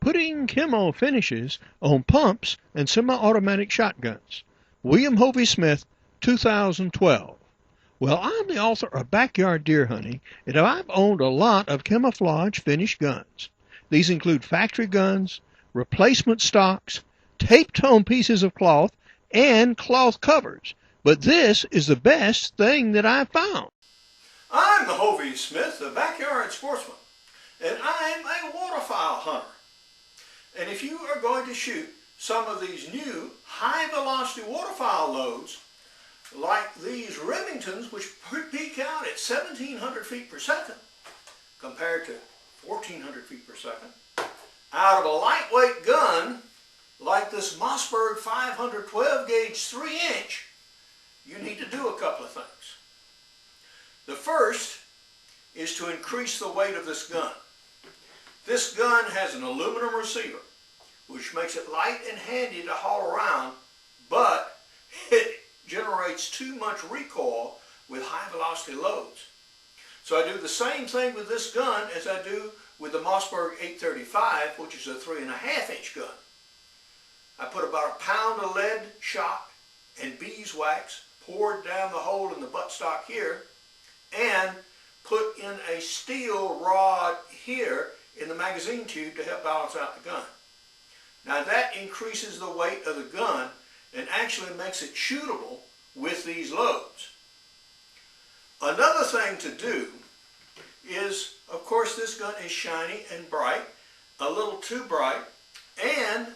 putting Camo finishes on pumps and semi-automatic shotguns. William Hovey Smith, 2012. Well, I'm the author of Backyard Deer Hunting, and I've owned a lot of camouflage finished guns. These include factory guns, replacement stocks, taped-on pieces of cloth, and cloth covers. But this is the best thing that I've found. I'm the Hovey Smith, the backyard sportsman, and I'm a waterfowl hunter. And if you are going to shoot some of these new high-velocity waterfowl loads, like these Remingtons, which peak out at 1,700 feet per second, compared to 1,400 feet per second, out of a lightweight gun like this Mossberg 512 gauge 3-inch, you need to do a couple of things. The first is to increase the weight of this gun. This gun has an aluminum receiver, which makes it light and handy to haul around, but it generates too much recoil with high velocity loads. So I do the same thing with this gun as I do with the Mossberg 835, which is a 3.5-inch gun. I put about a pound of lead shot and beeswax poured down the hole in the buttstock here, and put in a steel rod here in the magazine tube to help balance out the gun. Now that increases the weight of the gun and actually makes it shootable with these loads. Another thing to do is, of course, this gun is shiny and bright, a little too bright, and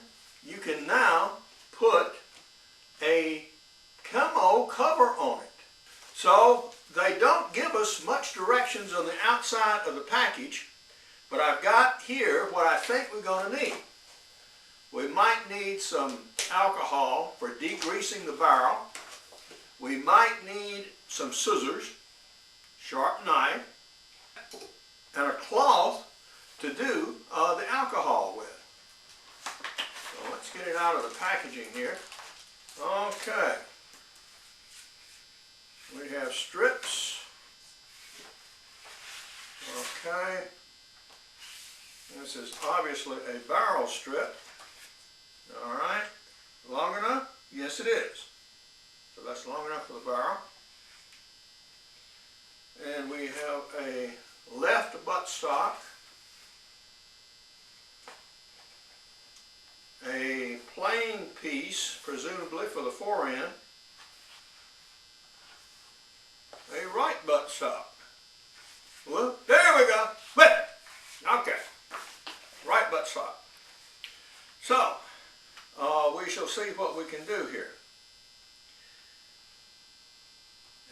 you can now put a camo cover on it. So they don't give us much directions on the outside of the package, but I've got here what I think we're going to need. We might need some alcohol for degreasing the barrel. We might need some scissors, sharp knife, and a cloth to do the alcohol with. So let's get it out of the packaging here. Okay. We have strips. Okay. This is obviously a barrel strip. All right. Long enough? Yes, it is. So that's long enough for the barrel. And we have a left buttstock, a plain piece, presumably for the fore-end, a right buttstock. Well, there we go. Okay. Right buttstock. So, we shall see what we can do here.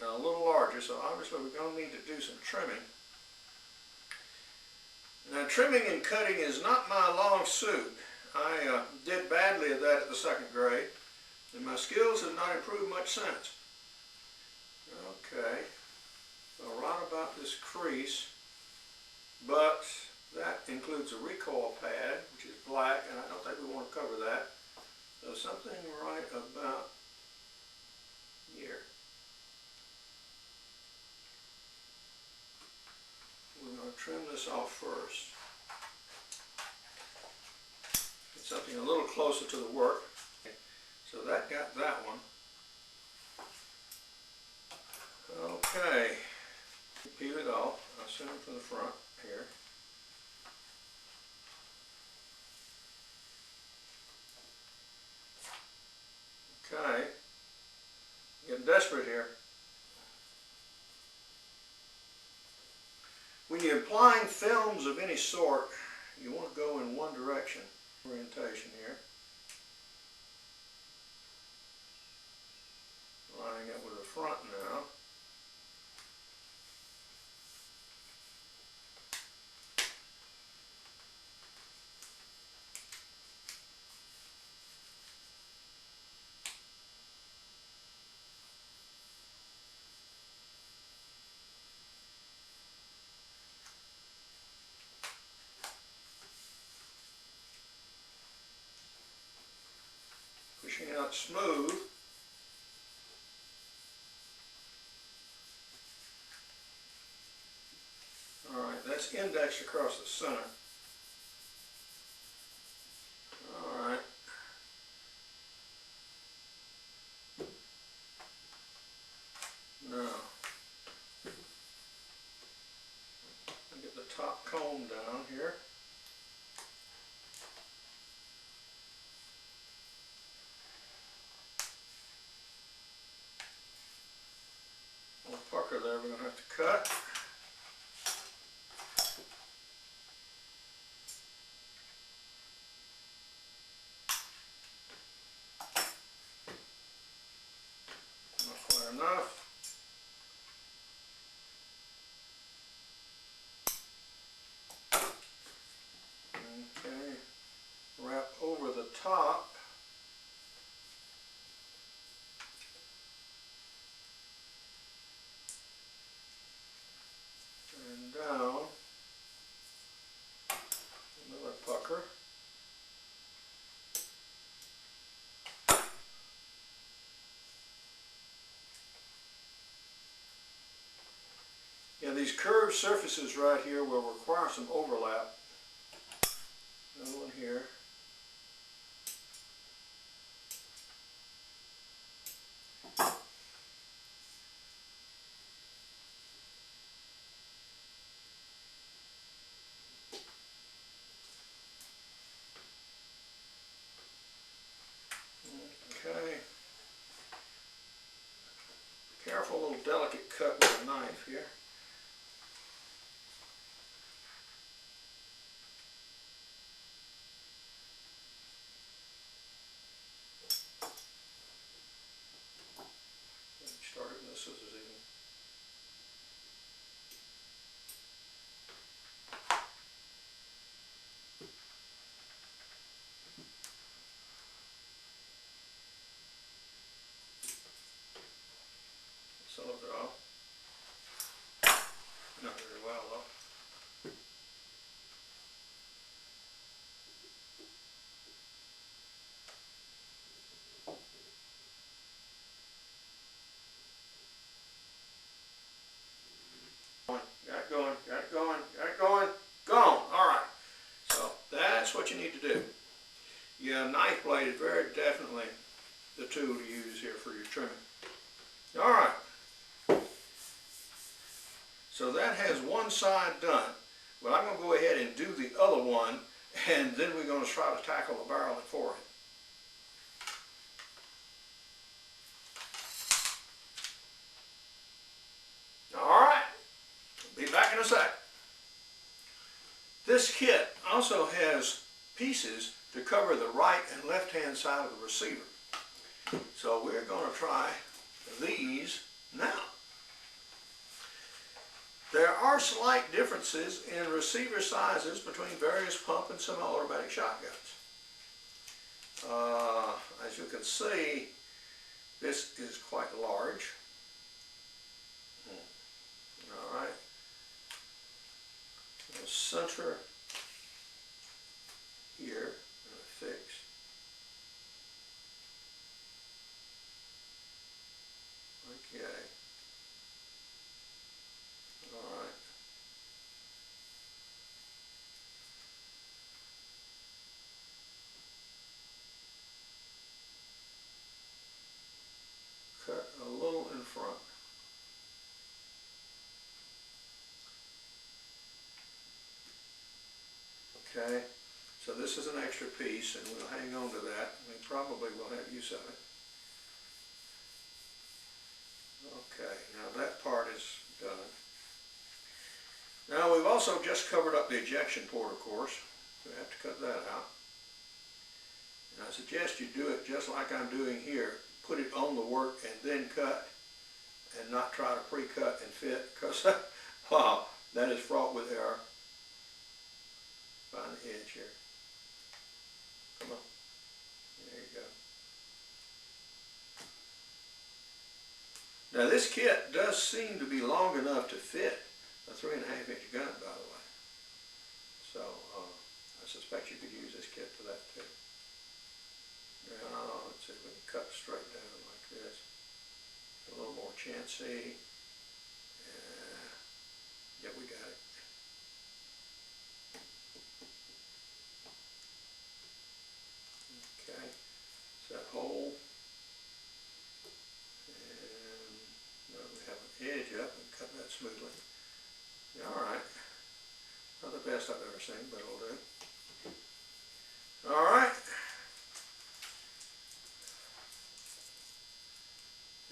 Now, a little larger, so obviously we're going to need to do some trimming. Now, trimming and cutting is not my long suit. I did badly at that at the 2nd grade, and my skills have not improved much since. Okay, so right about this crease, but that includes a recoil pad, which is black, and I don't think we want to cover that. So something right about here. We're going to trim this off first. Get something a little closer to the work. So that got that one. Okay. Peel it off. I'll send it from the front here. Okay. Getting desperate here. When you're applying films of any sort, you want to go in one direction. Orientation here. Lining up with the front now. Pushing out smooth. Alright, that's indexed across the center. foam down here. A little pucker there we're going to have to cut. Not quite enough. Okay, wrap over the top. And down. Another pucker. Yeah, these curved surfaces right here will require some overlap. Another one here. Okay. Careful, little delicate cut with a knife here. Start it with the scissors even. Some of it off. Not very well though. Got it going, got it going, got it going, gone. Alright, so that's what you need to do. Yeah, knife blade is very definitely the tool to use here for your trimming. Alright, so that has one side done. Well, I'm going to go ahead and do the other one, and then we're going to try to tackle the barrel and fore-end. Alright, be back in a sec. This kit also has pieces to cover the right and left hand side of the receiver. So we're going to try these now. There are slight differences in receiver sizes between various pump and semi-automatic shotguns. As you can see, this is quite large. All right. The center here, fix. Okay. All right. Cut a little in front. Okay, so this is an extra piece and we'll hang on to that. We probably will have use of it. Okay, now that part is done. Now we've also just covered up the ejection port, of course. We have to cut that out. And I suggest you do it just like I'm doing here. Put it on the work and then cut, and not try to pre-cut and fit, because wow, that is fraught with error. Find the edge here. Come on. There you go. Now this kit does seem to be long enough to fit a 3.5-inch gun, by the way. So I suspect you could use this kit for that too. Now let's see if we can cut straight down like this. A little more chancy. Yeah, we got it. Okay, set hole, and now we have an edge up and cut that smoothly. All right, not the best I've ever seen, but it'll do. All right.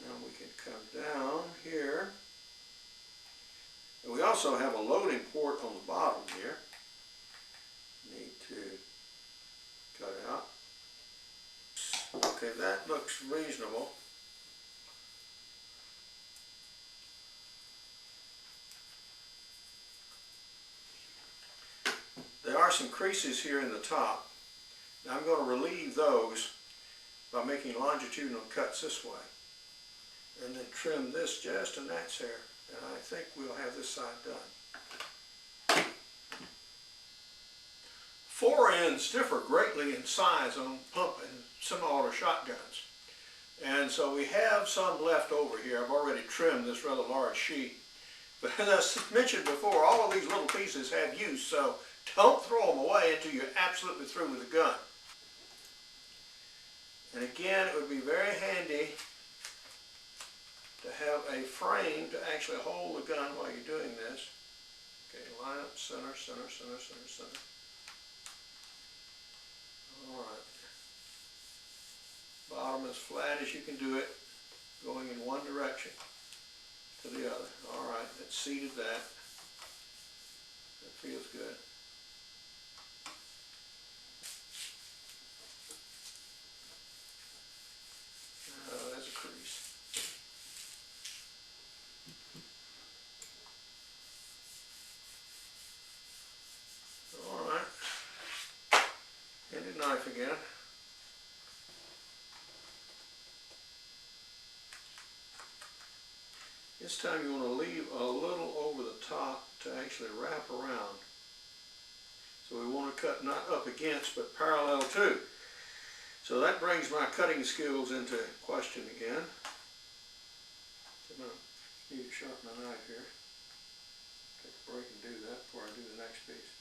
Now we can come down here. And we also have a loading port on the bottom here. Need to cut out. Okay, that looks reasonable. There are some creases here in the top. Now I'm going to relieve those by making longitudinal cuts this way. And then trim this just a gnat's hair. And I think we'll have this side done. Fore-ends differ greatly in size on pump and semi-auto shotguns. And so we have some left over here. I've already trimmed this rather large sheet. But as I mentioned before, all of these little pieces have use, so don't throw them away until you're absolutely through with the gun. And again, it would be very handy to have a frame to actually hold the gun while you're doing this. Okay, line up center, center, center, center, center. All right. Bottom as flat as you can do it, going in one direction to the other. All right, that seated that. That feels good. Oh, there's a crease. All right. Handed knife again. This time you want to leave a little over the top to actually wrap around. So we want to cut not up against, but parallel to. So that brings my cutting skills into question again. So I'm going to need to sharpen my knife here. Take a break and do that before I do the next piece.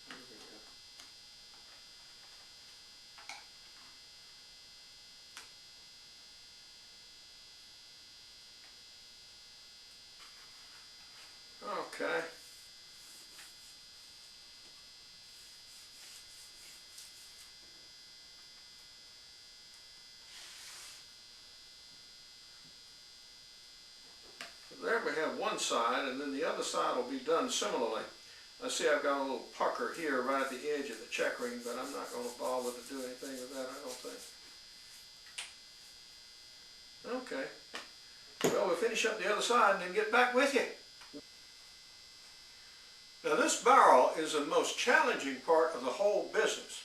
There we go. Okay. So there we have one side, and then the other side will be done similarly. I see I've got a little pucker here right at the edge of the checkering, but I'm not going to bother to do anything with that, I don't think. Okay. Well, we'll finish up the other side and then get back with you. Now this barrel is the most challenging part of the whole business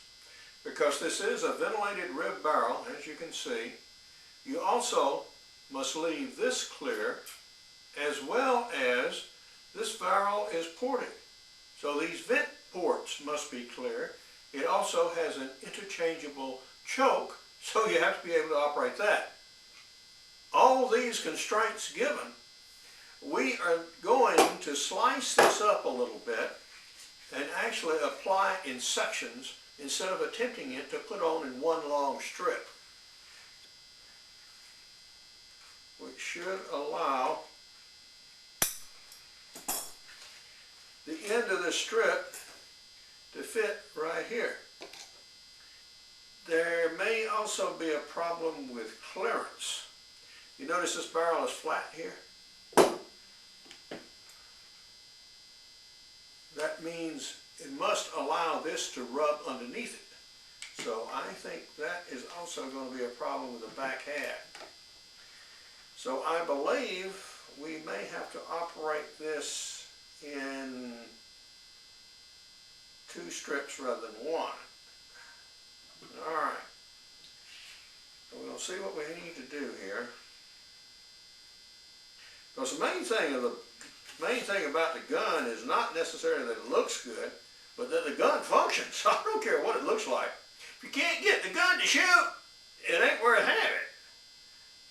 because this is a ventilated rib barrel, as you can see. You also must leave this clear, as well as this barrel is ported. So these vent ports must be clear. It also has an interchangeable choke, so you have to be able to operate that. All these constraints given, we are going to slice this up a little bit and actually apply in sections instead of attempting it to put on in one long strip, which should allow the end of the strip to fit right here. There may also be a problem with clearance. You notice this barrel is flat here? That means it must allow this to rub underneath it. So I think that is also going to be a problem with the back half. So I believe we may have to operate this in two strips rather than one. Alright. So we'll see what we need to do here. Because the main thing about the gun is not necessarily that it looks good, but that the gun functions. I don't care what it looks like. If you can't get the gun to shoot, it ain't worth having.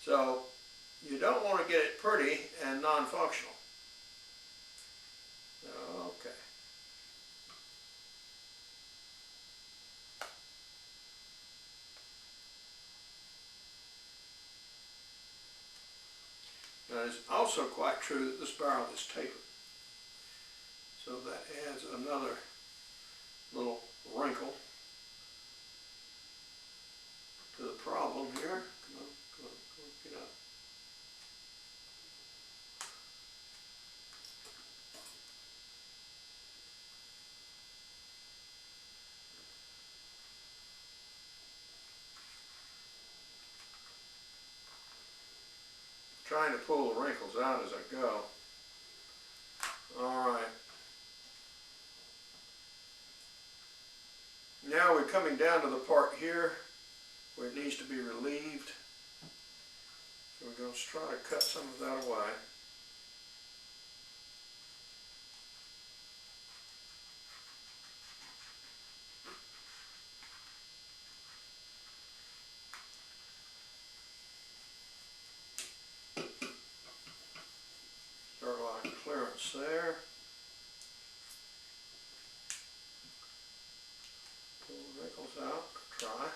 So you don't want to get it pretty and non-functional. Okay. Now it's also quite true that this barrel is tapered. So that adds another little wrinkle to the problem here. Come on, come on, come on, get up. Trying to pull the wrinkles out as I go. All right. Now we're coming down to the part here where it needs to be relieved. So we're going to try to cut some of that away. Start a lot of clearance there. Pull the wrinkles out, try.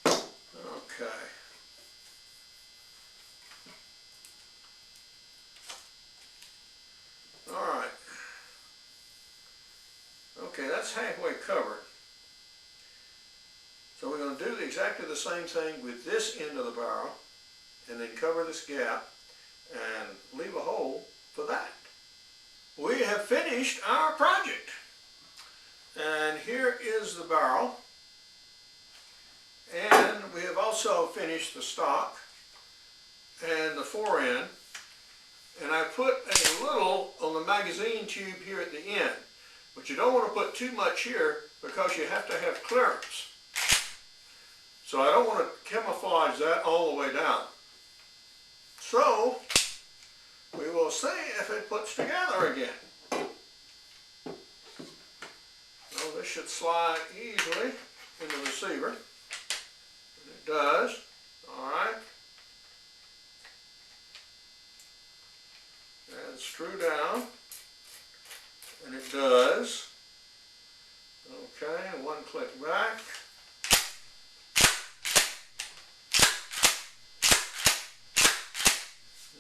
Okay. All right. Okay, that's halfway covered. So we're going to do exactly the same thing with this end of the barrel, and then cover this gap and leave a hole for that. We have finished our project. And here is the barrel. And we have also finished the stock and the fore-end. And I put a little on the magazine tube here at the end. But you don't want to put too much here because you have to have clearance. So I don't want to camouflage that all the way down. So we will see if it puts together again. So this should slide easily in the receiver. And it does. All right. And screw down. And it does. Okay, one click back.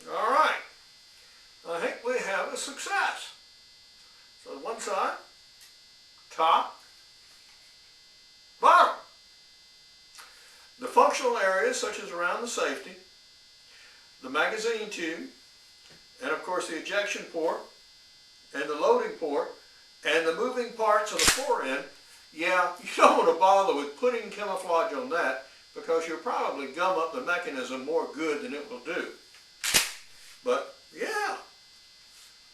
All right. I think we have a success. So one side, top, bottom. The functional areas such as around the safety, the magazine tube, and of course the ejection port, and the loading port, and the moving parts of the fore-end, yeah, you don't want to bother with putting camouflage on that because you'll probably gum up the mechanism more good than it will do. But yeah,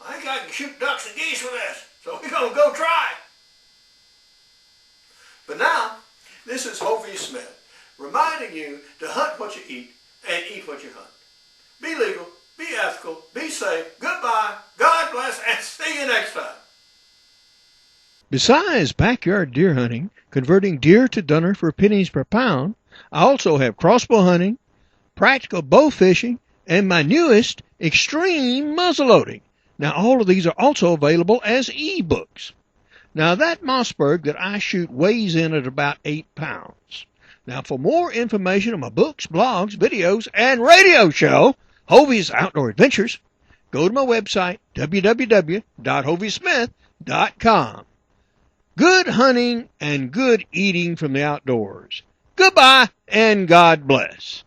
I think I can shoot ducks and geese with this, so we're going to go try. But now, this is Hovey Smith, reminding you to hunt what you eat and eat what you hunt. Be legal, be ethical, be safe, goodbye, God bless, and see you next time. Besides backyard deer hunting, converting deer to dunner for pennies per pound, I also have crossbow hunting, practical bow fishing, and my newest, extreme muzzleloading. Now all of these are also available as ebooks. Now that Mossberg that I shoot weighs in at about 8 pounds. Now for more information on my books, blogs, videos, and radio show, Hovey's Outdoor Adventures, go to my website, www.hoveysmith.com. Good hunting and good eating from the outdoors. Goodbye and God bless.